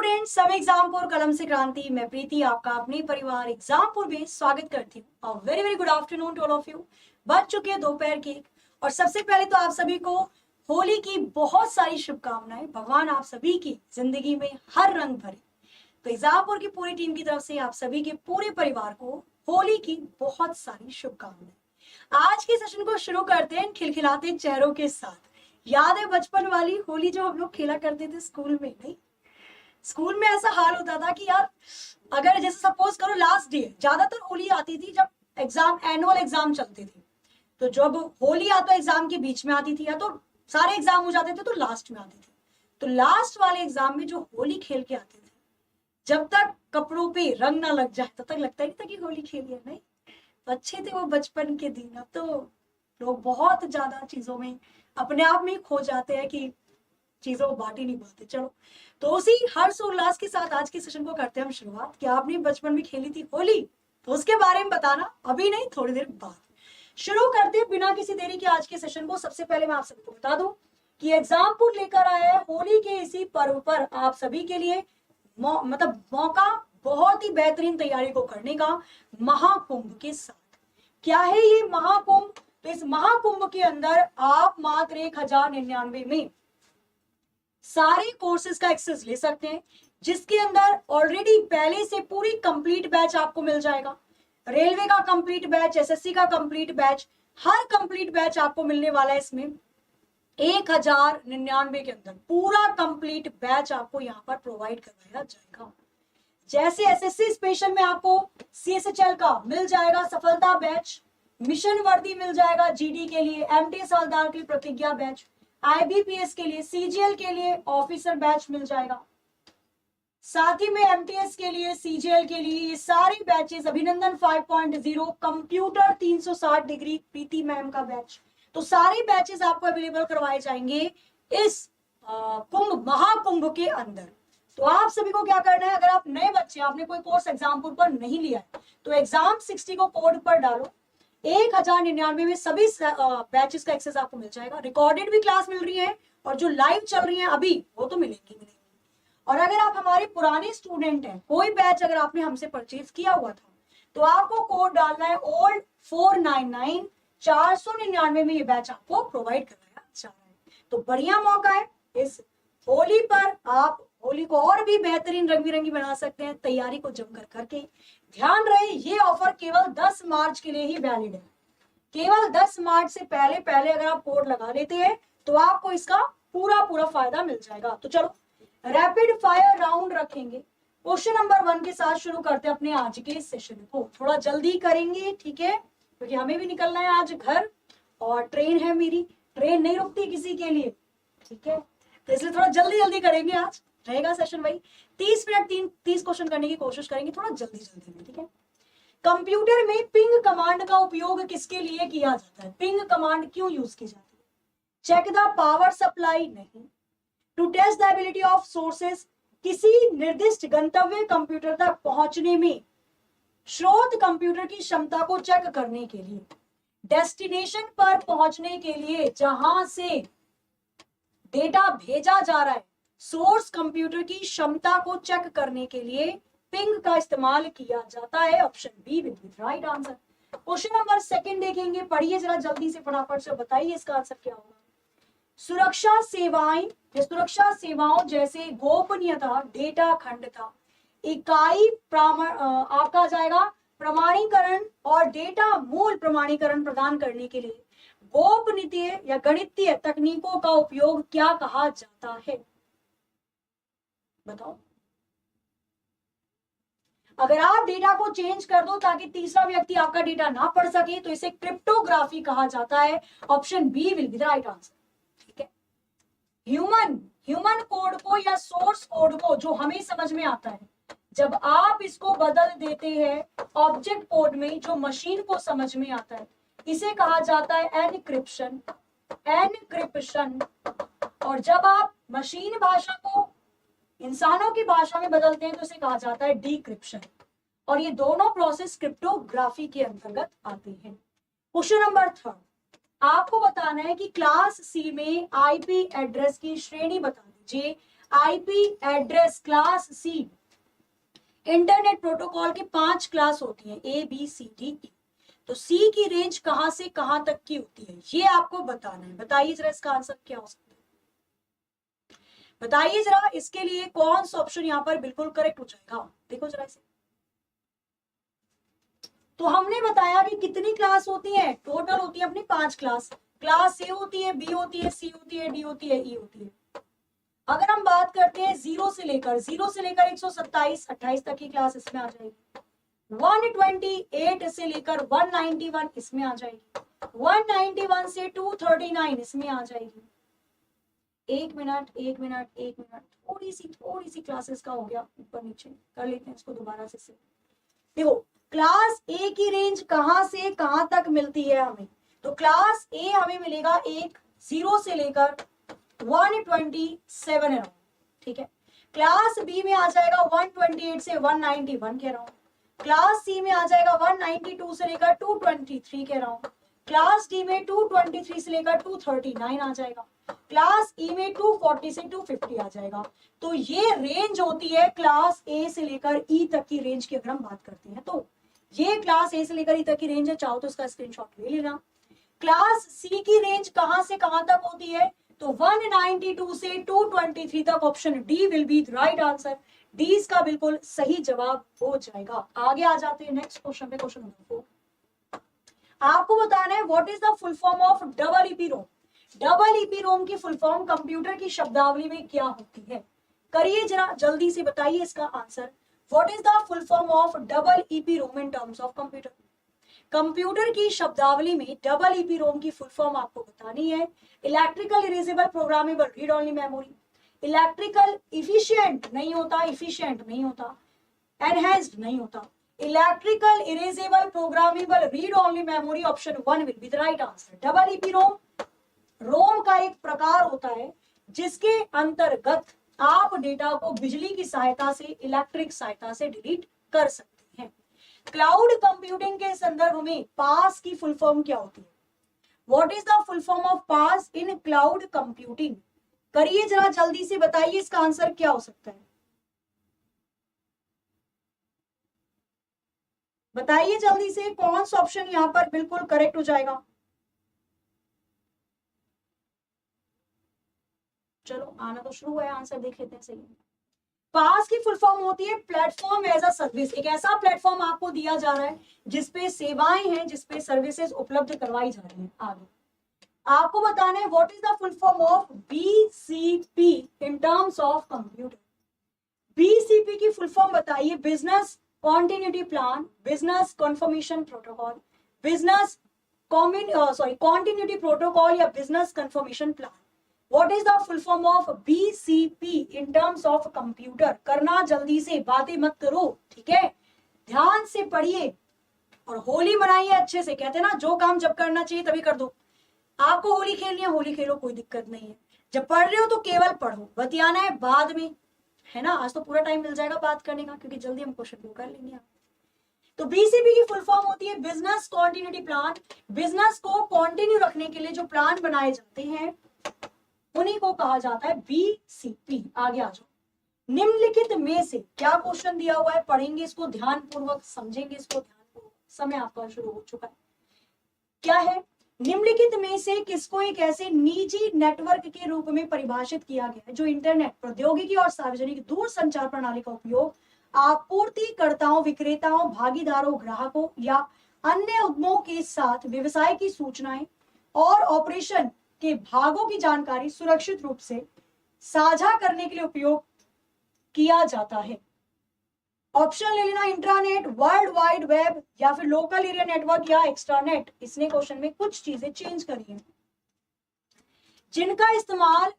Students, सब एग्जामपुर कलम से क्रांति। मैं प्रीति आपका अपने परिवार एग्जामपुर में स्वागत करती हूँ। Very very good afternoon to all of you. बज चुके हैं दोपहर के और सबसे पहले तो आप सभी को होली की बहुत सारी शुभकामनाएं। भगवान आप सभी की जिंदगी में हर रंग भरे। तो एग्जामपुर की पूरी टीम की तरफ से आप सभी के पूरे परिवार को होली की बहुत सारी शुभकामनाएं। आज के सेशन को शुरू करते हैं खिलखिलाते चेहरों के साथ। याद है बचपन वाली होली जो हम लोग खेला करते थे स्कूल में? नहीं, स्कूल में ऐसा हाल होता था कि यार अगर जैसे सपोज करो लास्ट डे, ज्यादातर होली आती थी जब एग्जाम एनुअल एग्जाम चलते थे। तो जब होली या तो एग्जाम के बीच में आती थी या तो सारे एग्जाम हो जाते थे तो लास्ट में आती थी। तो लास्ट वाले एग्जाम में जो होली खेल के आते थे, जब तक कपड़ों पे रंग ना लग जाए तब तक लगता ही था कि होली खेली है। नहीं, तो अच्छे थे वो बचपन के दिन। अब तो लोग बहुत ज्यादा चीजों में अपने आप में खो जाते हैं कि चीजों को बांट ही नहीं पाते। चलो, तो उसी हर्ष उल्लास के साथ आज के सेशन को करते हैं हम शुरुआत। क्या आपने बचपन में खेली थी होली? तो उसके बारे में बताना, अभी नहीं थोड़ी देर बाद। शुरू करते हैं बिना किसी देरी के आज के सेशन को। सबसे पहले मैं आप सबको बता दूं कि एग्जामपुर लेकर आया है होली के इसी पर्व पर आप सभी के लिए मौका बहुत ही बेहतरीन तैयारी को करने का, महाकुंभ के साथ। क्या है ये महाकुंभ? तो इस महाकुंभ के अंदर आप मात्र 1099 में सारे कोर्सेज का एक्सेस ले सकते हैं, जिसके अंदर ऑलरेडी पहले से पूरी कंप्लीट बैच आपको मिल जाएगा। रेलवे का कंप्लीट बैच, एसएससी का कंप्लीट बैच, हर कंप्लीट बैच आपको मिलने वाला है। इसमें 1099 के अंदर पूरा कंप्लीट बैच आपको यहाँ पर प्रोवाइड करवाया जाएगा। जैसे एसएससी स्पेशल में आपको सीएसएचएल का मिल जाएगा सफलता बैच, मिशन वर्दी मिल जाएगा जीडी के लिए, एमटीएस हवलदार के लिए प्रतिज्ञा बैच, आईबीपीएस के लिए, सीजीएल के लिए ऑफिसर बैच मिल जाएगा, साथ ही में एमटीएस के लिए, सीजीएल के लिए ये सारे बैचेस, अभिनंदन 5.0, कंप्यूटर 360 डिग्री प्रीति मैम का बैच। तो सारे बैचेस आपको अवेलेबल करवाए जाएंगे इस कुंभ महाकुंभ के अंदर। तो आप सभी को क्या करना है, अगर आप नए बच्चे, आपने कोई कोर्स एग्जामपुर पर नहीं लिया है तो एग्जाम 60 को कोड पर डालो। 1099 में सभी बैचेस का एक्सेस आपको मिल जाएगा। रिकॉर्डेड भी क्लास मिल रही है और जो लाइव चल रही है अभी वो तो मिलेंगी। और अगर आप हमारे पुराने स्टूडेंट हैं, कोई बैच अगर आपने हमसे परचेज किया हुआ था तो आपको कोड डालना है ओल्ड 499। 499 में ये बैच आपको प्रोवाइड कराया जा रहा है। तो बढ़िया मौका है इस होली पर, आप होली को और भी बेहतरीन रंग बिरंगी बना सकते हैं तैयारी को जमकर करके। ध्यान रहे ये ऑफर केवल 10 मार्च के लिए ही वैलिड है। केवल 10 मार्च से पहले पहले अगर आप कोड लगा लेते हैं तो आपको इसका पूरा फायदा मिल जाएगा। तो चलो रैपिड फायर राउंड रखेंगे। क्वेश्चन नंबर 1 के साथ शुरू करते हैं अपने आज के सेशन को। थोड़ा जल्दी करेंगे, ठीक है, क्योंकि हमें भी निकलना है आज घर और ट्रेन है मेरी, ट्रेन नहीं रुकती किसी के लिए, ठीक है, तो इसलिए थोड़ा जल्दी करेंगे। आज रहेगा सेशन भाई 30 मिनट, 30 क्वेश्चन करने की कोशिश करेंगे, थोड़ा जल्दी में, ठीक है। कंप्यूटर में पिंग कमांड का उपयोग किसके लिए किया जाता है? पिंग कमांड क्यों यूज की जाती है? चेक द पावर सप्लाई नहीं। To test the ability of sources, किसी निर्दिष्ट गंतव्य कंप्यूटर तक पहुंचने में स्रोत कंप्यूटर की क्षमता को चेक करने के लिए। डेस्टिनेशन पर पहुंचने के लिए जहां से डेटा भेजा जा रहा है, सोर्स कंप्यूटर की क्षमता को चेक करने के लिए पिंग का इस्तेमाल किया जाता है। Option B will be right answer. Question number 2 देखेंगे, पढ़िए जरा जल्दी से फटाफट से, बताइए इसका आंसर क्या होगा। सुरक्षा सेवाएं या सुरक्षा सेवाओं जैसे गोपनीयता, डेटा अखंडता, इकाई आपका जाएगा प्रमाणीकरण और डेटा मूल प्रमाणीकरण प्रदान करने के लिए गोपनीय या गणितीय तकनीकों का उपयोग क्या कहा जाता है? बताओ। अगर आप डेटा को चेंज कर दो ताकि तीसरा व्यक्ति आपका डेटा ना पढ़ सके तो इसे क्रिप्टोग्राफी कहा जाता है। Option B will be the right answer, ठीक है। ह्यूमन कोड को या सोर्स कोड को, जो हमें समझ में आता है, जब आप इसको बदल देते हैं ऑब्जेक्ट कोड में जो मशीन को समझ में आता है, इसे कहा जाता है एनक्रिप्शन। और जब आप मशीन भाषा को इंसानों की भाषा में बदलते हैं तो इसे कहा जाता है डिक्रिप्शन। और ये दोनों प्रोसेस क्रिप्टोग्राफी के अंतर्गत आते हैं। क्वेश्चन नंबर 3, आपको बताना है कि क्लास सी में आईपी एड्रेस की श्रेणी बता दीजिए। IP address class C, internet protocol की 5 क्लास होती है, A B C D E. तो सी की रेंज कहां से कहां तक की होती है, ये आपको बताना है। बताइए जरा इसका आंसर क्या हो सकता है, बताइए जरा इसके लिए कौन सा ऑप्शन यहां पर बिल्कुल करेक्ट हो जाएगा। देखो जरा इसे, तो हमने बताया कि कितनी क्लास होती है, टोटल होती है अपनी 5 क्लास। क्लास ए होती है, बी होती है, सी होती है, डी होती है, ई होती है। अगर हम बात करते हैं जीरो से लेकर 127 28 तक की क्लास इसमें आ जाएगी। 128 से लेकर 191 इसमें आ जाएगी। 191 से 239 इसमें आ जाएगी। एक मिनट एक मिनट एक मिनट, थोड़ी सी क्लासेस का हो गया ऊपर नीचे, कर लेते हैं इसको दोबारा से। देखो क्लास ए की रेंज कहां से कहां तक मिलती है हमें, तो क्लास ए हमें मिलेगा एक 0 से लेकर 127 अराउंड, ठीक है। क्लास बी में आ जाएगा 128 से 191 के अराउंड। क्लास सी में आ जाएगा 192 से लेकर 223 के अराउंड। क्लास डी में 223 से लेकर 239 आ जाएगा। क्लास ई में 240 से 250 आ जाएगा। तो ये रेंज होती है क्लास ए से लेकर ई तक की रेंज की। अगर हम बात करते हैं तो ये क्लास ए से लेकर ई तक की रेंज है, चाहो तो इसका स्क्रीनशॉट ले लेना। क्लास सी की रेंज कहां से कहां तक होती है, तो 192 से 223 तक। Option D will be the right answer. D इसका बिल्कुल सही जवाब हो जाएगा। आगे आ जाते हैं नेक्स्ट क्वेश्चन पे, क्वेश्चन नंबर 4। आपको बताना है what is the full form of double EP ROM. Double EP ROM की फुल फॉर्म कंप्यूटर की शब्दावली में क्या होती है, करिए जरा जल्दी से बताइए इसका answer. What is the full form of double EP ROM in terms of computer. Computer की शब्दावली में डबल ईपी रोम की फुल फॉर्म आपको बतानी है। Electrical erasable programmable read only memory. Electrical efficient नहीं होता, इफिशिएंट नहीं होता, एनहेंस्ड नहीं होता। Electrical erasable programmable read only memory, option 1 will be the right answer. Double EP ROM ROM का एक प्रकार होता है जिसके अंतर्गत आप डेटा को बिजली की सहायता से, इलेक्ट्रिक सहायता से डिलीट कर सकते हैं। क्लाउड कंप्यूटिंग के संदर्भ में पास की फुल फॉर्म क्या होती है, what is the full form of pass in cloud computing. करिए जरा जल्दी से बताइए इसका आंसर क्या हो सकता है, बताइए जल्दी से कौन सा ऑप्शन यहां पर बिल्कुल करेक्ट हो जाएगा। चलो आना तो शुरू हुआ है, आंसर देख लेते हैं सही। पास की फुल फॉर्म होती है प्लेटफॉर्म एज अ सर्विस। एक ऐसा प्लेटफॉर्म आपको दिया जा रहा है जिसपे सेवाएं हैं, जिसपे सर्विसेज उपलब्ध करवाई जा रही हैं। आगे आपको बताना है what is the full form of BCP in terms of computer. BCP की फुल फॉर्म बताइए। Business continuity plan, business confirmation protocol, business continuity protocol या business confirmation plan. What is the full form of BCP in terms of computer? करना जल्दी से, बातें मत करो, ठीक है, ध्यान से पढ़िए और होली मनाइए अच्छे से। कहते हैं ना जो काम जब करना चाहिए तभी कर दो। आपको होली खेलनी है, होली खेलो, कोई दिक्कत नहीं है। जब पढ़ रहे हो तो केवल पढ़ो, बतियाना है बाद में, है ना। आज तो पूरा टाइम मिल जाएगा बात करने का क्योंकि जल्दी हम क्वेश्चन को कर लेंगे। तो बीसीपी की फुल फॉर्म होती है बिजनेस कॉन्टिन्यूटी प्लान। बिजनेस को कॉन्टिन्यू रखने के लिए जो प्लान बनाए जाते हैं उन्हीं को कहा जाता है बीसीपी। आगे आ जाओ। निम्नलिखित में से क्या क्वेश्चन दिया हुआ है, पढ़ेंगे इसको ध्यान पूर्वक, समझेंगे इसको ध्यान पूर्वक। समय आपका शुरू हो चुका है। क्या है, निम्नलिखित में से किसको एक ऐसे निजी नेटवर्क के रूप में परिभाषित किया गया है जो इंटरनेट प्रौद्योगिकी और सार्वजनिक दूर संचार प्रणाली का उपयोग आपूर्तिकर्ताओं, विक्रेताओं, भागीदारों, ग्राहकों या अन्य उद्यमों के साथ व्यवसाय की सूचनाएं और ऑपरेशन के भागों की जानकारी सुरक्षित रूप से साझा करने के लिए उपयोग किया जाता है। ऑप्शन ले लेना, इंट्रानेट, वर्ल्ड वाइड वेब या फिर लोकल एरिया नेटवर्क या एक्स्ट्रानेट। इसने क्वेश्चन में कुछ चीजें चेंज करी हैं जिनका इस्तेमाल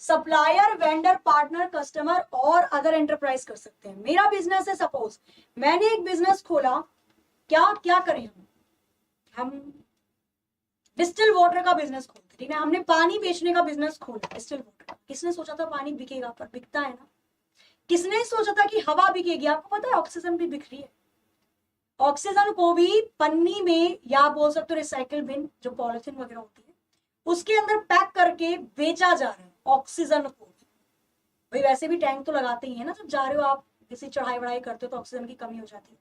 सप्लायर, वेंडर, पार्टनर, कस्टमर और अदर एंटरप्राइज कर सकते हैं। मेरा बिजनेस है, सपोज मैंने एक बिजनेस खोला, क्या क्या करें हम डिस्टिल वाटर का बिजनेस खोलते, ठीक है, हमने पानी बेचने का बिजनेस खोला डिस्टिल वाटर का। किसने सोचा था पानी बिकेगा, पर बिकता है ना। किसने सोचा था कि हवा बिकेगी, आपको पता है ऑक्सीजन भी बिक रही है। ऑक्सीजन को भी पन्नी में या बोल सकते हो रिसाइकिल बिन, जो पॉलिथीन वगैरह होती है, उसके अंदर पैक करके बेचा जा रहा है ऑक्सीजन को भी। भाई वैसे भी टैंक तो लगाते ही है ना, जब जा रहे हो आप किसी चढ़ाई बढ़ाई करते हो तो ऑक्सीजन की कमी हो जाती है।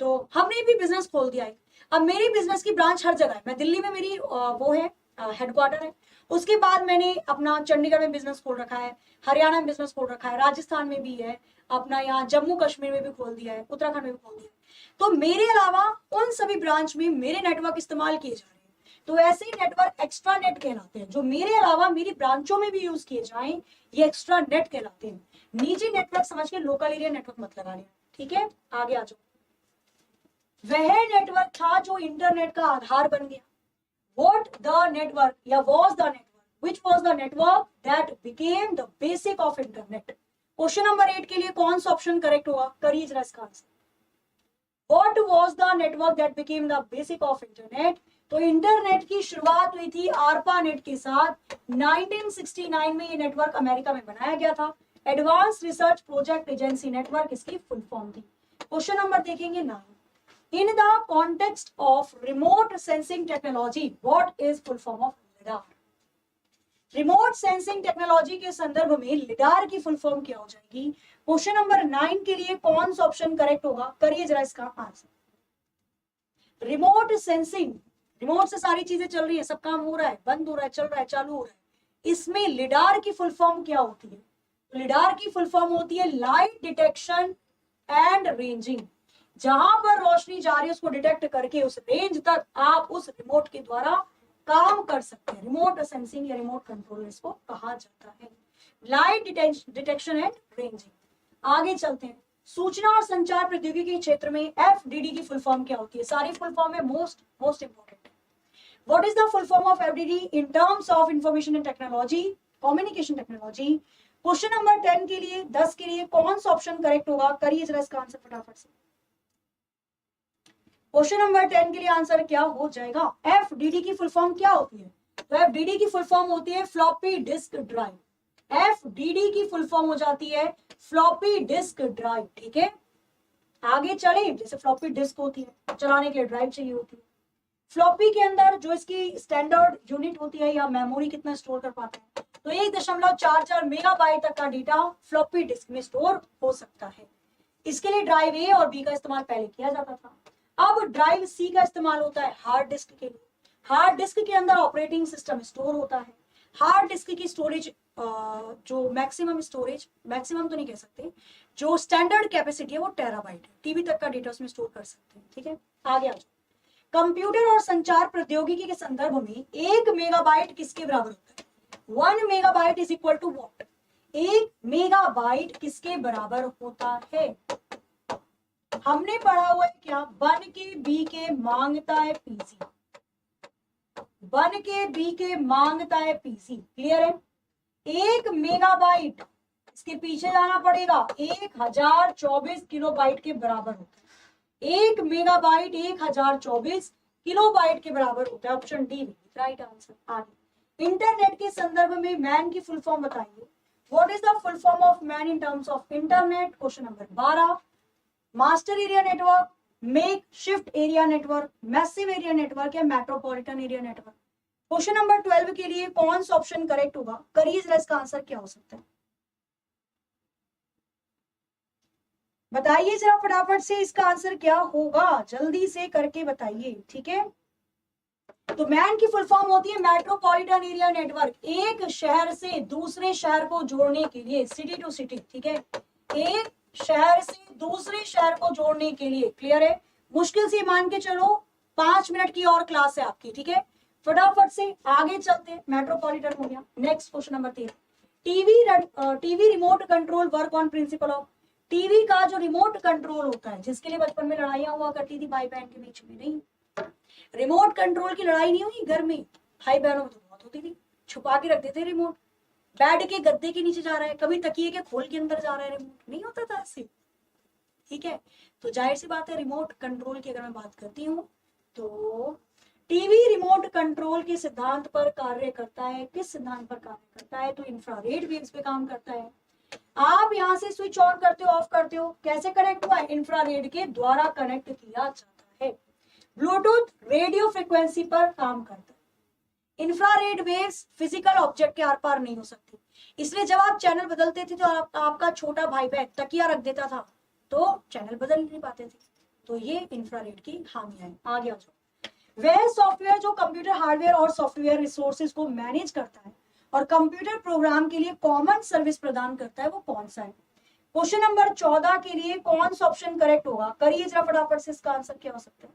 तो हमने भी बिजनेस खोल दिया है। अब मेरी बिजनेस की ब्रांच हर जगह है। मैं दिल्ली में मेरी वो है हेडक्वार्टर है। उसके बाद मैंने अपना चंडीगढ़ में बिजनेस खोल रखा है, हरियाणा में बिजनेस खोल रखा है, राजस्थान में भी है, अपना यहाँ जम्मू कश्मीर में भी खोल दिया है, उत्तराखंड में भी खोल दिया है। तो मेरे अलावा उन सभी ब्रांच में मेरे नेटवर्क इस्तेमाल किए जा रहे हैं। तो ऐसे ही नेटवर्क एक्स्ट्रा नेट कहलाते हैं, जो मेरे अलावा मेरी ब्रांचों में भी यूज किए जाएं, ये एक्स्ट्रा नेट कहलाते हैं। निजी नेटवर्क समझ के लोकल एरिया नेटवर्क मत लगाने, ठीक है। आगे आ जाओ। वह नेटवर्क था जो इंटरनेट का आधार बन गया। What the network या was the network? Which was the network that became the basic of internet? Question number 8 के लिए कौन सा ऑप्शन करेक्ट होगा, करिए जरा इसका answer. What was the network that became the basic of internet? तो इंटरनेट की शुरुआत हुई थी आरपा नेट के साथ। 1969 में ये नेटवर्क अमेरिका में बनाया गया था। Advance research project agency network इसकी फुल फॉर्म थी। क्वेश्चन नंबर देखेंगे 9। In the context of remote sensing technology, what is full form of LIDAR? Remote sensing technology के संदर्भ में लिडार की फुल फॉर्म क्या हो जाएगी? क्वेश्चन नंबर 9 के लिए कौन सा ऑप्शन करेक्ट होगा, करिए जरा इसका आंसर। रिमोट सेंसिंग, रिमोट से सारी चीजें चल रही है, सब काम हो रहा है, बंद हो रहा है, चल रहा है, चालू हो रहा है। इसमें लिडार की फुल फॉर्म क्या होती है? लिडार की फुल फॉर्म होती है लाइट डिटेक्शन एंड रेंजिंग। जहां पर रोशनी जा रही है उसको डिटेक्ट करके उस रेंज तक आप उस रिमोट के द्वारा काम कर सकते हैं। रिमोट सेंसिंग या रिमोट कंट्रोल इसको कहा जाता है, लाइट डिटेक्शन एंड रेंजिंग। आगे चलते हैं। सूचना और संचार प्रौद्योगिकी के क्षेत्र में एफडीडी की फुल फॉर्म क्या होती है? सारी फुल फॉर्म है, most important. What is the full form of FDD in terms of information and technology, communication technology? Question number 10 के लिए 10 के लिए कौन सा ऑप्शन करेक्ट होगा, करिए जरा इसका आंसर फटाफट से। क्वेश्चन नंबर 10 के लिए आंसर क्या हो जाएगा? एफडीडी की फुल फॉर्म क्या होती है? तो एफडीडी की फुल फॉर्म होती है फ्लॉपी डिस्क ड्राइव। एफडीडी की फुल फॉर्म हो जाती है फ्लॉपी डिस्क ड्राइव, ठीक है। आगे चले, जैसे फ्लॉपी डिस्क होती है, चलाने के लिए ड्राइव चाहिए होती है। फ्लॉपी के अंदर जो इसकी स्टैंडर्ड यूनिट होती है या मेमोरी कितना स्टोर कर पाते हैं, तो 1.44 मेगाबाइट तक का डेटा फ्लॉपी डिस्क में स्टोर हो सकता है। इसके लिए ड्राइव ए और बी का इस्तेमाल पहले किया जाता था। अब ड्राइव सी का इस्तेमाल होता है हार्ड डिस्क के लिए। हार्ड डिस्क के अंदर ऑपरेटिंग सिस्टम स्टोर होता है। हार्ड डिस्क की स्टोरेज जो मैक्सिमम स्टोरेज, मैक्सिमम तो नहीं कह सकते, जो स्टैंडर्ड कैपेसिटी है वो टेराबाइट है। टीबी तक का डेटा उसमें स्टोर कर सकते हैं, ठीक है। आगे आ जाओ। कंप्यूटर और संचार प्रौद्योगिकी के संदर्भ में 1 मेगाबाइट किसके बराबर होता है? 1 megabyte is equal to what? 1 megabyte किसके बराबर होता है? हमने पढ़ा हुआ है क्या? 1 के बी के मांगता है पीसी। 1 के बी के मांगता है पीसी, क्लियर है। 1 मेगाबाइट, इसके पीछे जाना पड़ेगा, 1024 किलोबाइट के बराबर होता है। 1 मेगाबाइट 1024 किलोबाइट के बराबर होता है। Option D right answer. आगे, इंटरनेट के संदर्भ में मैन की फुल फॉर्म बताइए। What is the full form of MAN in terms of internet? Question number 12। Master area network, make shift area network, massive area network या metropolitan area network? Question number 12 के लिए कौन सा option correct होगा, करिए जरा इसका आंसर क्या हो सकता है, बताइए जरा फटाफट से। इसका आंसर क्या होगा, जल्दी से करके बताइए, ठीक है। तो मैन की फुल फॉर्म होती है मेट्रोपॉलिटन एरिया नेटवर्क। एक शहर से दूसरे शहर को जोड़ने के लिए, सिटी टू सिटी, ठीक है, एक शहर से दूसरे शहर को जोड़ने के लिए, क्लियर है। मुश्किल से मान के चलो 5 मिनट की और क्लास है आपकी, ठीक है। फटाफट से आगे चलते हैं। मेट्रोपॉलिटन हो गया। Next question number 13। TV remote control work on principle of. TV का जो रिमोट कंट्रोल होता है, जिसके लिए बचपन में लड़ाइयां हुआ करती थी भाई बहन के बीच में, नहीं, रिमोट कंट्रोल की लड़ाई नहीं हुई घर में, भाई बहनों में तो बहुत होती थी, छुपा के रख देते रिमोट। बेड के गद्दे के नीचे जा रहा है, कभी तकिए के खोल के अंदर जा रहा है रिमोट, नहीं होता था ऐसे, ठीक है। तो जाहिर सी बात है रिमोट कंट्रोल की अगर मैं बात करती हूँ तो टीवी रिमोट कंट्रोल के सिद्धांत पर कार्य करता है। किस सिद्धांत पर कार्य करता है? तो इंफ्रारेड वेव्स पे काम करता है। आप यहाँ से स्विच ऑन करते हो, ऑफ करते हो, कैसे कनेक्ट हुआ है? इंफ्रारेड के द्वारा कनेक्ट किया जाता है। ब्लूटूथ रेडियो फ्रिक्वेंसी पर काम करता है। इंफ्रारेड वेव्स फिजिकल ऑब्जेक्ट के आर पार नहीं हो सकती। इसलिए जब आप चैनल बदलते थे तो आपका छोटा भाई बहन तकिया रख देता था तो चैनल बदल नहीं पाते थे। तो ये इंफ्रारेड की खामियां हैं। आगे आ जाओ। वह सॉफ्टवेयर जो कंप्यूटर हार्डवेयर और सॉफ्टवेयर रिसोर्सेज को मैनेज करता है और कंप्यूटर प्रोग्राम के लिए कॉमन सर्विस प्रदान करता है, वो कौन सा है? क्वेश्चन नंबर 14 के लिए कौन सा ऑप्शन करेक्ट होगा? करिए जरा फटाफट से, इसका आंसर क्या हो सकता है?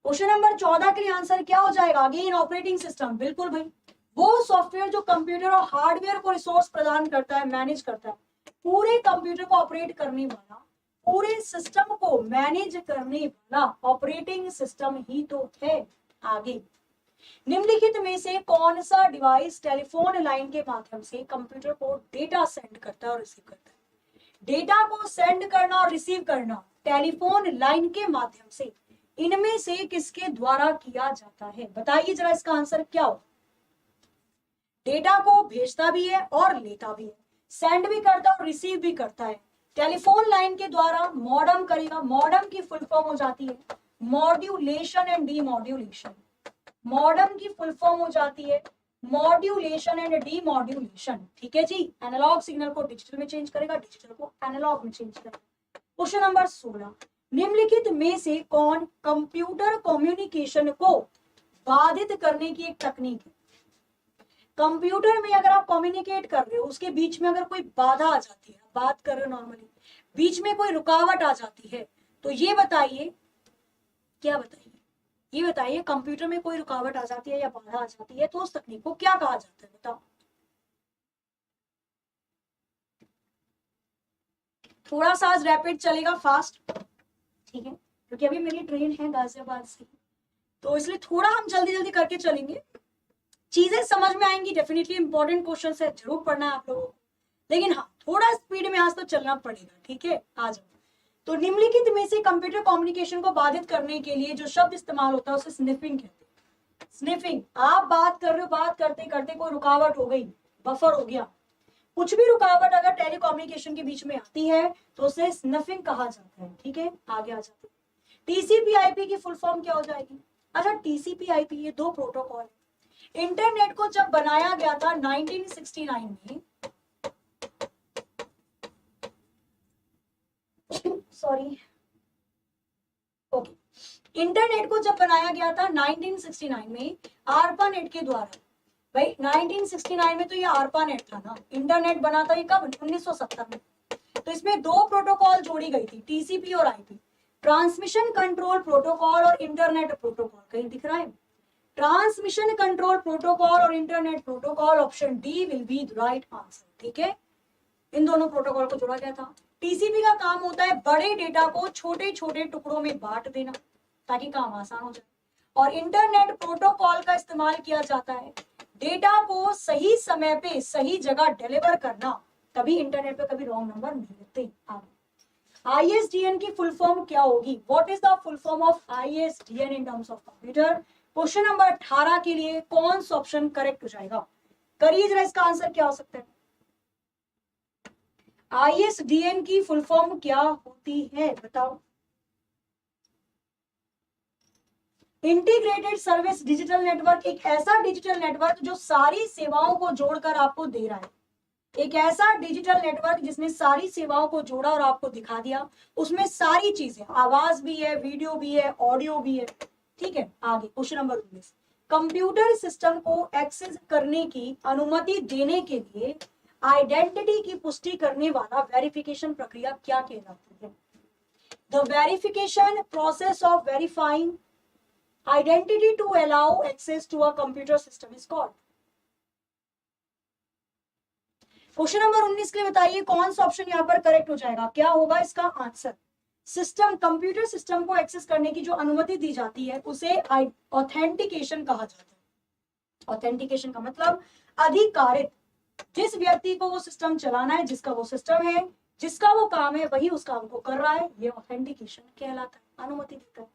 क्वेश्चन नंबर 14 के लिए आंसर क्या हो जाएगा? Again operating system. बिल्कुल भाई, वो सॉफ्टवेयर जो कंप्यूटर और हार्डवेयर को रिसोर्स प्रदान करता है, मैनेज करता है, पूरे कंप्यूटर को ऑपरेट करने वाला, पूरे सिस्टम को मैनेज करने वाला ऑपरेटिंग सिस्टम ही तो है। आगे, निम्नलिखित में से कौन सा डिवाइस टेलीफोन लाइन के माध्यम से कंप्यूटर को डेटा सेंड करता है और रिसीव करता है? डेटा को सेंड करना और रिसीव करना टेलीफोन लाइन के माध्यम से, इनमें से किसके द्वारा किया जाता है? बताइए जरा, इसका आंसर क्या हो? डेटा को भेजता भी है और लेता भी है, सेंड भी करता है और रिसीव भी करता है। टेलीफोन लाइन के द्वारा मॉडम करेगा। मॉडम की फुल फॉर्म हो जाती है मॉड्यूलेशन एंड डीमॉड्यूलेशन। मॉडम की फुल फॉर्म हो जाती है मॉड्यूलेशन एंड डीमॉड्यूलेशन। ठीक है जी, एनालॉग सिग्नल को डिजिटल में चेंज करेगा, डिजिटल को एनालॉग में चेंज करेगा। क्वेश्चन नंबर 16, निम्नलिखित में से कौन कंप्यूटर कम्युनिकेशन को बाधित करने की एक तकनीक है? कंप्यूटर में अगर आप कम्युनिकेट कर रहे हो, उसके बीच में अगर कोई बाधा आ जाती है, बात कर रहे हो नॉर्मली, बीच में कोई रुकावट आ जाती है, तो ये बताइए, क्या बताइए, ये बताइए, कंप्यूटर में कोई रुकावट आ जाती है या बाधा आ जाती है तो उस तकनीक को क्या कहा जाता है? बताओ। थोड़ा सा आज रैपिड चलेगा, फास्ट, ठीक है, क्योंकि अभी मेरी ट्रेन है गाजियाबाद से, तो इसलिए थोड़ा हम जल्दी जल्दी करके चलेंगे। चीजें समझ में आएंगी, डेफिनेटली इंपॉर्टेंट क्वेश्चन है, जरूर पढ़ना है आप लोगों को, लेकिन हाँ थोड़ा स्पीड में आज तो चलना पड़ेगा। ठीक है, आ जाओ। तो निम्नलिखित में से कंप्यूटर कम्युनिकेशन को बाधित करने के लिए जो शब्द इस्तेमाल होता है उसे स्निफिंग कहते हैं। स्निफिंग, आप बात कर रहे हो, बात करते करते कोई रुकावट हो गई, बफर हो गया, कुछ भी रुकावट अगर टेलीकम्युनिकेशन के बीच में आती है तो उसे स्निफिंग कहा जाता है। ठीक है, आगे आ जाते हैं। टीसीपी/आईपी की फुल फॉर्म क्या हो जाएगी? अच्छा, टीसीपी/आईपी ये दो प्रोटोकॉल है। इंटरनेट को जब बनाया गया था 1969 में, सॉरी, ओके, इंटरनेट को जब बनाया गया था 1969 में आरपानेट के द्वारा। भाई 1969 में तो ये आरपानेट था ना, इंटरनेट बना था ये कब? 1970 में। तो इसमें दो प्रोटोकॉल जोड़ी गई थी, टीसीपी और आईपी, ट्रांसमिशन कंट्रोल प्रोटोकॉल और इंटरनेट प्रोटोकॉल। कहीं दिख रहा है? ट्रांसमिशन कंट्रोल प्रोटोकॉल और internet protocol, option D will be the right answer. ठीक है, इन दोनों प्रोटोकॉल को जोड़ा गया था। टीसीपी का काम होता है बड़े डेटा को छोटे छोटे टुकड़ों में बांट देना ताकि काम आसान हो जाए, और इंटरनेट प्रोटोकॉल का इस्तेमाल किया जाता है डेटा को सही समय पे सही जगह डिलीवर करना, तभी इंटरनेट पे कभी रॉन्ग नंबर नहीं लगते। आईएसडीएन की फुल फॉर्म क्या होगी? What is the full form of ISDN in terms of computer? Question number 18 के लिए कौन सा ऑप्शन करेक्ट हो जाएगा? करिए जरा, इसका आंसर क्या हो सकता है? आईएसडीएन की फुल फॉर्म क्या होती है, बताओ। इंटीग्रेटेड सर्विस डिजिटल नेटवर्क, एक ऐसा डिजिटल नेटवर्क जो सारी सेवाओं को जोड़कर आपको दे रहा है। एक ऐसा डिजिटल नेटवर्क जिसने सारी सेवाओं को जोड़ा और आपको दिखा दिया, उसमें सारी चीजें, आवाज भी है, वीडियो भी है, ऑडियो भी है। ठीक है, आगे क्वेश्चन नंबर 19, कंप्यूटर सिस्टम को एक्सेस करने की अनुमति देने के लिए आइडेंटिटी की पुष्टि करने वाला वेरिफिकेशन प्रक्रिया क्या कहलाती है? The verification process of verifying identity to allow access to a computer system is called. Question number 19 के लिए बताइए कौन सा ऑप्शन यहाँ पर करेक्ट हो जाएगा? क्या होगा इसका आंसर? सिस्टम, कंप्यूटर सिस्टम को एक्सेस करने की जो अनुमति दी जाती है उसे ऑथेंटिकेशन कहा जाता है। ऑथेंटिकेशन का मतलब अधिकारित, जिस व्यक्ति को वो सिस्टम चलाना है, जिसका वो सिस्टम है, जिसका वो काम है, वही उस काम को कर रहा है, ये ऑथेंटिकेशन कहलाता है, अनुमति देता है।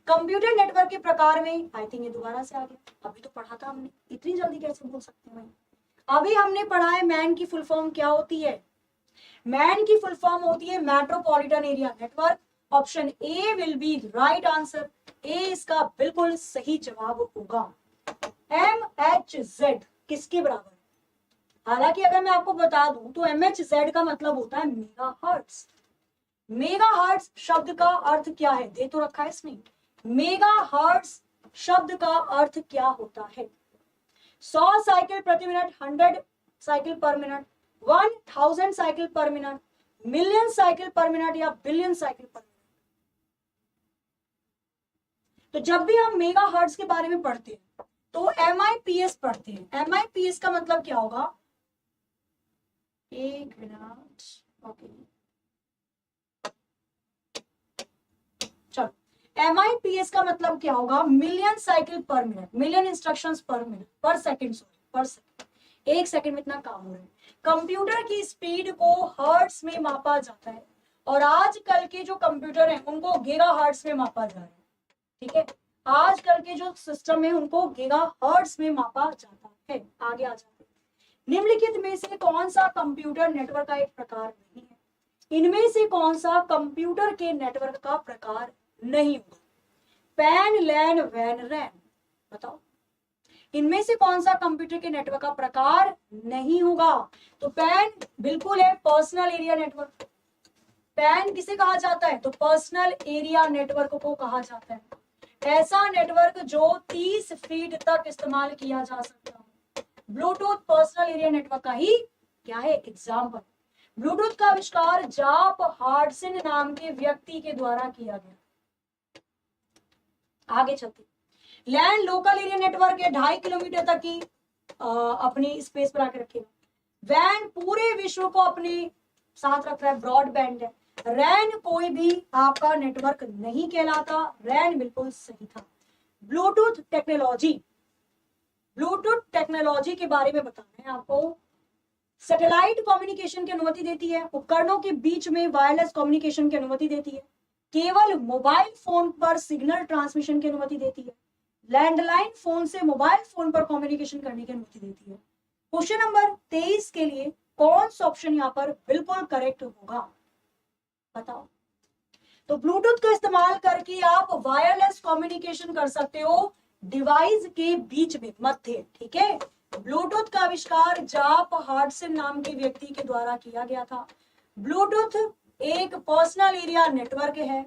कंप्यूटर नेटवर्क के प्रकार में, आई थिंक ये दोबारा से आ गया, अभी तो पढ़ा था हमने, इतनी जल्दी कैसे भूल सकते हैं? अभी हमने पढ़ा है मैन की फुल फॉर्म क्या होती है? मैन की फुल फॉर्म होती है metropolitan area network. Option A will be right answer. A इसका बिल्कुल सही जवाब होगा। MHZ किसके बराबर? हालांकि अगर मैं आपको बता दूं तो MHz का मतलब होता है मेगा हर्ट्स। मेगा हर्ट्स शब्द का अर्थ क्या है, दे तो रखा है इसमें। मेगा हर्ट्स शब्द का अर्थ क्या होता है? 100 साइकिल प्रति मिनट, 100 साइकिल पर मिनट, 1000 साइकिल पर मिनट, मिलियन साइकिल पर मिनट या बिलियन साइकिल पर मिनट। तो जब भी हम मेगा हर्ट्ज के बारे में पढ़ते हैं तो MIPS पढ़ते हैं। MIPS का मतलब क्या होगा? एक मिनट, ओके चलो। MIPS का मतलब क्या होगा? मिलियन साइकिल पर मिनट, मिलियन इंस्ट्रक्शंस पर मिनट, पर सेकंड, सॉरी पर सेकंड। एक सेकंड में इतना काम हो रहा है। कंप्यूटर की स्पीड को हर्ट्ज में मापा जाता है और आजकल के जो कंप्यूटर हैं उनको गीगा हर्ट्ज में मापा जा रहा है। ठीक है, आजकल के जो सिस्टम है उनको गीगा हर्ट्ज में मापा जाता है। आगे आ जाते हैं। निम्नलिखित में से कौन सा कंप्यूटर नेटवर्क का एक प्रकार नहीं है? इनमें से कौन सा कंप्यूटर के नेटवर्क का प्रकार नहीं होगा? पैन, लैन, वैन, रैन, बताओ इनमें से कौन सा कंप्यूटर के नेटवर्क का प्रकार नहीं होगा? तो पैन बिल्कुल है, पर्सनल एरिया नेटवर्क। पैन किसे कहा जाता है? तो पर्सनल एरिया नेटवर्क को कहा जाता है। ऐसा नेटवर्क जो 30 फीट तक इस्तेमाल किया जा सकता है। ब्लूटूथ पर्सनल एरिया नेटवर्क का ही क्या है? एग्जाम्पल। ब्लूटूथ का आविष्कार जाप हार्डसन नाम के व्यक्ति के द्वारा किया गया। आगे चलते। लैंड लोकल एरिया नेटवर्क है, 2.5 किलोमीटर तक की अपनी स्पेस बना के रखेगा। वैन पूरे विश्व को अपने साथ रख रहा है, ब्रॉडबैंड है। रैन कोई भी आपका नेटवर्क नहीं कहलाता, रैन बिल्कुल सही था। ब्लूटूथ टेक्नोलॉजी, ब्लूटूथ टेक्नोलॉजी के बारे में बताना है आपको। सैटेलाइट कम्युनिकेशन की अनुमति देती है, उपकरणों के बीच में वायरलेस कम्युनिकेशन की अनुमति देती है, केवल मोबाइल फोन पर सिग्नल ट्रांसमिशन की अनुमति देती है, लैंडलाइन फोन से मोबाइल फोन पर कम्युनिकेशन करने की अनुमति देती है। क्वेश्चन नंबर 23 के लिए कौन सा ऑप्शन यहाँ पर बिल्कुल करेक्ट होगा, बताओ। तो ब्लूटूथ का इस्तेमाल करके आप वायरलेस कम्युनिकेशन कर सकते हो डिवाइस के बीच में, मध्य। ठीक है, ब्लूटूथ का आविष्कार जाप हार्डसन नाम के व्यक्ति के द्वारा किया गया था। ब्लूटूथ एक पर्सनल एरिया नेटवर्क है।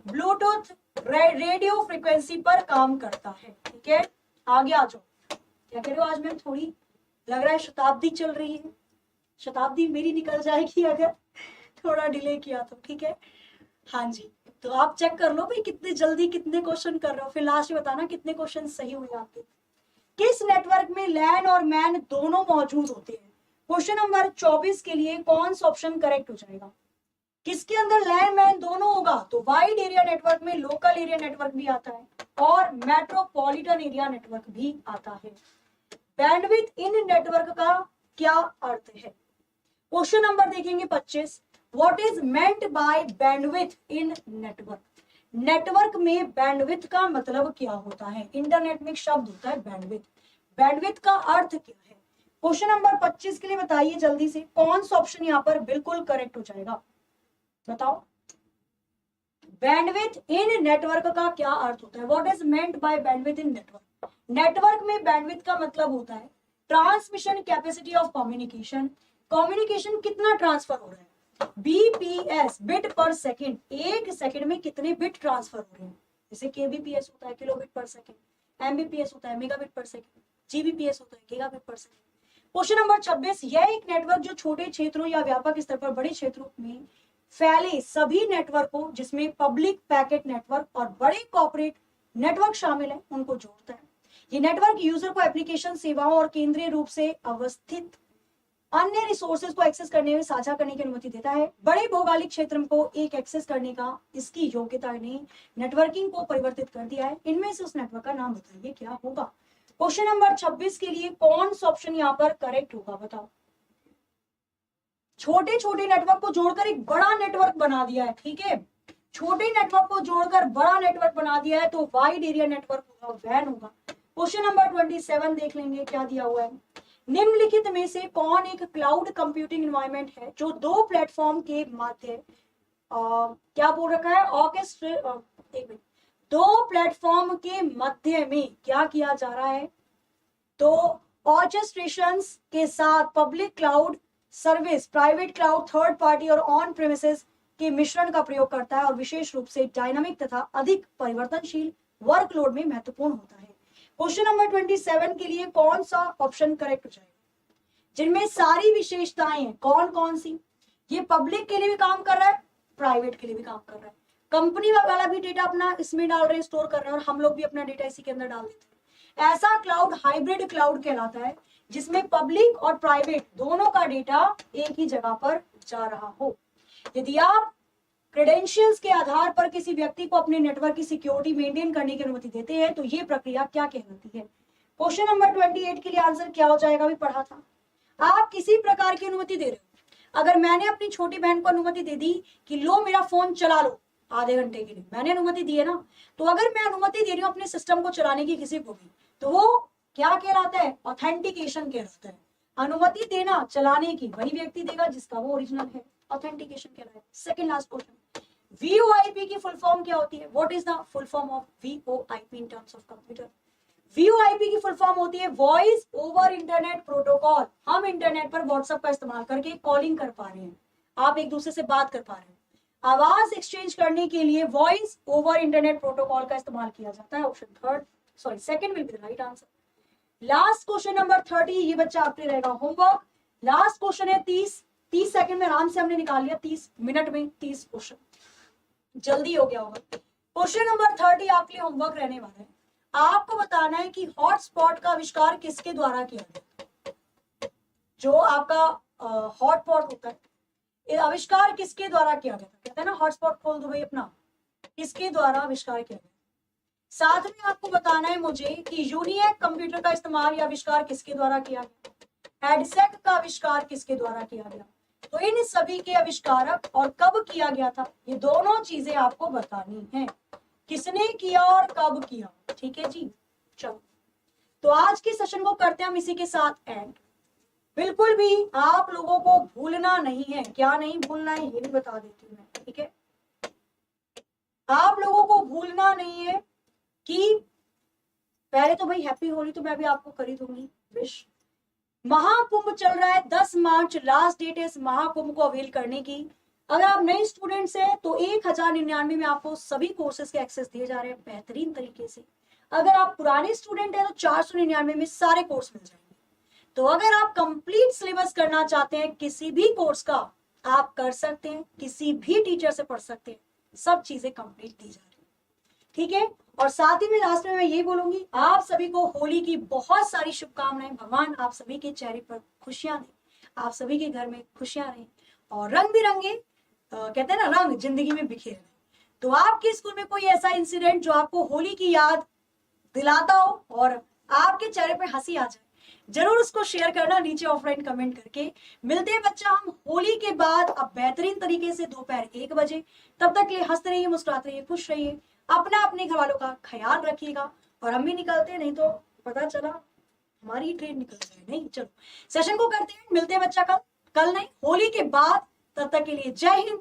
ब्लूटूथ रेडियो फ्रीक्वेंसी पर काम करता है। ठीक है, आगे आ जाओ। क्या कह रहे हो? आज मैं थोड़ी लग रहा है शताब्दी चल रही है, शताब्दी मेरी निकल जाएगी अगर थोड़ा डिले किया तो। ठीक है, हाँ जी, तो आप चेक कर लो भाई कितने जल्दी कितने क्वेश्चन कर रहे हो, फिर लास्ट में बताना कितने क्वेश्चन सही हुए आपके। किस नेटवर्क में लैन और मैन दोनों मौजूद होते हैं? क्वेश्चन नंबर 24 के लिए कौन सा ऑप्शन करेक्ट हो जाएगा? किसके अंदर लैन मैन दोनों होगा? तो वाइड एरिया नेटवर्क में लोकल एरिया नेटवर्क भी आता है और मेट्रोपॉलिटन एरिया नेटवर्क भी आता है। बैंडविड्थ इन नेटवर्क का क्या अर्थ है? क्वेश्चन नंबर देखेंगे 25। What is meant by bandwidth in network? Network में बैंडविड्थ का मतलब क्या होता है? इंटरनेट में एक शब्द होता है बैंडविड्थ। बैंडविड्थ का अर्थ क्या है? क्वेश्चन नंबर 25 के लिए बताइए जल्दी से कौन सा ऑप्शन यहाँ पर बिल्कुल करेक्ट हो जाएगा, बताओ। बैंडविड्थ इन नेटवर्क का क्या अर्थ होता है? What is meant by bandwidth in network? Network में बैंडविड्थ का मतलब होता है transmission capacity of communication. Communication कितना ट्रांसफर हो रहा है? बीपीएस, बिट पर सेकंड। एक सेकंड में कितने बिट ट्रांसफर हो रहे हैं? जैसे केबीपीएस होता है किलोबिट पर सेकंड, एमबीपीएस होता है मेगाबिट पर सेकंड, जीबीपीएस होता है गीगाबिट पर सेकंड। Question number 26। यह एक नेटवर्क जो छोटे क्षेत्रों या व्यापक स्तर पर बड़े क्षेत्रों में फैले सभी नेटवर्क को, जिसमें पब्लिक पैकेट नेटवर्क और बड़े कॉर्पोरेट नेटवर्क शामिल है, उनको जोड़ता है। ये नेटवर्क यूजर को एप्लीकेशन सेवाओं और केंद्रीय रूप से अवस्थित अन्य रिसोर्सेज को एक्सेस करने में साझा करने की अनुमति देता है। बड़े भौगोलिक क्षेत्र को एक एक्सेस करने का इसकी योग्यता ने नेटवर्किंग को परिवर्तित कर दिया है। इनमें से उस नेटवर्क का नाम बताइए क्या होगा? क्वेश्चन नंबर 26 के लिए कौन सा ऑप्शन यहाँ पर करेक्ट होगा, बताओ। छोटे छोटे नेटवर्क को जोड़कर एक बड़ा नेटवर्क बना दिया है। ठीक है, छोटे नेटवर्क को जोड़कर बड़ा नेटवर्क बना दिया है तो वाइड एरिया नेटवर्क होगा, वैन होगा। क्वेश्चन नंबर 27 देख लेंगे क्या दिया हुआ है। निम्नलिखित में से कौन एक क्लाउड कंप्यूटिंग एनवायरनमेंट है जो दो प्लेटफॉर्म के माध्यम क्या बोल रखा है? एक मिनट, दो प्लेटफॉर्म के मध्य में क्या किया जा रहा है? तो ऑर्केस्ट्रेशंस के साथ public cloud service, private cloud, third party और ऑन प्रेमिसेस के मिश्रण का प्रयोग करता है और विशेष रूप से डायनामिक तथा अधिक परिवर्तनशील वर्कलोड में महत्वपूर्ण होता है। क्वेश्चन नंबर 27 के लिए कौन सा ऑप्शन करेक्ट हो जाएगा? जिनमें सारी विशेषताएं हैं, कौन कौन सी? ये पब्लिक के लिए भी काम कर रहा है, प्राइवेट के लिए भी काम कर रहा है, कंपनी वाला भी डेटा अपना इसमें डाल रहे हैं, स्टोर कर रहे हैं, और हम लोग भी अपना डेटा इसी के अंदर डाल देते हैं। ऐसा क्लाउड हाइब्रिड क्लाउड कहलाता है जिसमें पब्लिक और प्राइवेट दोनों का डेटा एक ही जगह पर जा रहा हो। यदि आप क्रेडेंशियल्स के आधार पर किसी व्यक्ति को अपने नेटवर्क की सिक्योरिटी मेंटेन करने की अनुमति देते हैं तो ये प्रक्रिया क्या कहलाती है? क्वेश्चन नंबर 28 के लिए आंसर क्या हो जाएगा? भी पढ़ा था। आप किसी प्रकार की अनुमति दे रहे हो। अगर मैंने अपनी छोटी बहन को अनुमति दे दी कि लो मेरा फोन चला लो आधे घंटे के लिए, मैंने अनुमति दी है ना, तो अगर मैं अनुमति दे रही हूँ अपने सिस्टम को चलाने की किसी को भी, तो वो क्या कहलाता है? ऑथेंटिकेशन कहलाता है। अनुमति देना चलाने की वही व्यक्ति देगा जिसका वो ओरिजिनल है, ऑथेंटिकेशन कहलाता है। सेकंड लास्ट क्वेश्चन, VoIP की फुल फॉर्म क्या होती है? What is the full form of VoIP in terms of computer? VoIP की फुल फॉर्म होती है वॉइस ओवर इंटरनेट प्रोटोकॉल। हम इंटरनेट पर व्हाट्सएप का इस्तेमाल करके कॉलिंग कर पा रहे हैं, आप एक दूसरे से बात कर पा रहे हैं। आवाज एक्सचेंज करने के लिए वॉइस ओवर इंटरनेट प्रोटोकॉल का इस्तेमाल किया जाता है। Option second will be the right answer. Last question number 30, ये बच्चा आपके रहेगा होमवर्क। लास्ट क्वेश्चन है 30 सेकंड में आराम से हमने निकाल लिया, 30 मिनट में 30 क्वेश्चन, जल्दी हो गया होगा। क्वेश्चन नंबर 30 आपके लिए होमवर्क रहने वाला है। आपको बताना है कि हॉटस्पॉट का आविष्कार किसके द्वारा किया गया? जो आपका हॉटस्पॉट होता है, ये आविष्कार किसके द्वारा किया गया? कहते हैं ना हॉटस्पॉट खोल दो भाई अपना, किसके द्वारा आविष्कार किया गया? साथ में आपको बताना है मुझे कि यूनिएक कंप्यूटर का इस्तेमाल या आविष्कार किसके द्वारा किया गया? एडसेक का आविष्कार किसके द्वारा किया गया? तो इन सभी के आविष्कारक और कब किया गया था, ये दोनों चीजें आपको बतानी है, किसने किया और कब किया। ठीक है जी, चलो तो आज के सेशन को करते हैं हम इसी के साथ एंड। बिल्कुल भी आप लोगों को भूलना नहीं है, क्या नहीं भूलना है ये भी बता देती हूँ मैं, ठीक है? आप लोगों को भूलना नहीं है कि पहले तो भाई हैप्पी होली तो मैं भी आपको कर ही दूंगी विश। महाकुंभ चल रहा है, 10 मार्च लास्ट डेट है इस महाकुंभ को अवेल करने की। अगर आप नए स्टूडेंट्स हैं तो 1099 में आपको सभी कोर्सेज के एक्सेस दिए जा रहे हैं बेहतरीन तरीके से। अगर आप पुराने स्टूडेंट हैं तो 499 में सारे कोर्स मिल जाएंगे। तो अगर आप कंप्लीट सिलेबस करना चाहते हैं किसी भी कोर्स का, आप कर सकते हैं, किसी भी टीचर से पढ़ सकते हैं, सब चीजें कंप्लीट दी जा रही है, ठीक है? और साथ ही में लास्ट में मैं यही बोलूंगी, आप सभी को होली की बहुत सारी शुभकामनाएं। भगवान आप सभी के चेहरे पर खुशियां दें, आप सभी के घर में खुशियां रहें और रंग बिरंगे कहते हैं ना रंग जिंदगी में बिखेर रहे। तो आपके स्कूल में कोई ऐसा इंसिडेंट जो आपको होली की याद दिलाता हो और आपके चेहरे पे हंसी आ जाए, जरूर उसको शेयर करना नीचे ऑफलाइन कमेंट करके। मिलते हैं बच्चा हम होली के बाद अब बेहतरीन तरीके से दोपहर 1 बजे। तब तक के लिए हंसते रहिए, मुस्कुराते रहिए, खुश रहिए, अपना अपने घर वालों का ख्याल रखिएगा। और हम भी निकलते हैं, नहीं तो पता चला हमारी ट्रेन निकल जाए। नहीं, चलो सेशन को करते हैं, मिलते हैं बच्चा कल नहीं होली के बाद। तब तक के लिए जय हिंद,